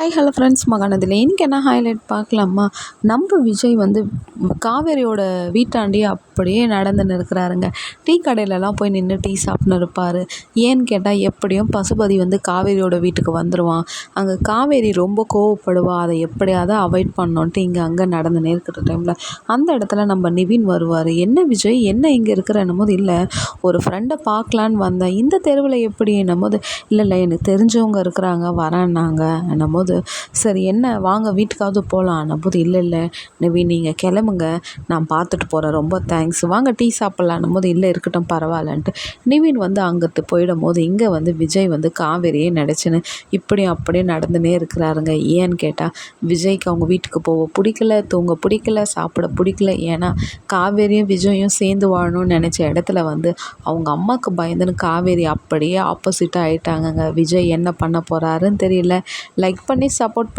Hi hello friends மகானதில் இன்றைக்கி என்ன highlight பார்க்கலாமா? நம்ம விஜய் வந்து காவேரியோட வீட்டாண்டி அப்படியே நடந்துன்னு இருக்கிறாருங்க. டீ கடையிலலாம் போய் நின்று டீ சாப்பிட்ன்னு இருப்பார். ஏன்னு கேட்டால் எப்படியும் பசுபதி வந்து காவேரியோட வீட்டுக்கு வந்துடுவான். அங்கே காவேரி ரொம்ப கோவப்படுவா. அதை எப்படியாவது அவாய்ட் பண்ணோன்ட்டு அங்கே நடந்துன்னே இருக்கிற டைமில் அந்த இடத்துல நம்ம நிவின் வருவார். என்ன விஜய் என்ன இங்கே இருக்கிறன்னும் போது, இல்லை ஒரு ஃப்ரெண்டை பார்க்கலான்னு வந்தேன், இந்த தெருவில் எப்படி என்னும் போது, இல்லை எனக்கு தெரிஞ்சவங்க இருக்கிறாங்க வரேன்னாங்க என்னும் போது, சரி என்ன வாங்க வீட்டுக்காவது போகலாம் போது, இல்லை நிவின் நீங்கள் கிளம்புங்க, நான் பார்த்துட்டு போகிறேன், ரொம்ப தேங்க்ஸ், வாங்க டீ சாப்பிட்லான்னும் போது, இல்லை இருக்கட்டும் பரவாயில்லன்ட்டு நிவின் வந்து அங்கிட்டு போயிடும் போது, இங்கே வந்து விஜய் வந்து காவேரியே நினச்சின்னு இப்படியும் அப்படியே நடந்துனே இருக்கிறாருங்க. ஏன்னு கேட்டால் விஜய்க்கு அவங்க வீட்டுக்கு போக பிடிக்கல, தூங்க பிடிக்கல, சாப்பிட பிடிக்கல. ஏன்னா காவேரியும் விஜயும் சேர்ந்து வாழணும்னு நினச்ச இடத்துல வந்து அவங்க அம்மாவுக்கு பயந்துன்னு காவேரி அப்படியே ஆப்போசிட்டாக ஆகிட்டாங்கங்க. விஜய் என்ன பண்ண போகிறாருன்னு தெரியல. லைக் பண்ணி சப்போர்ட்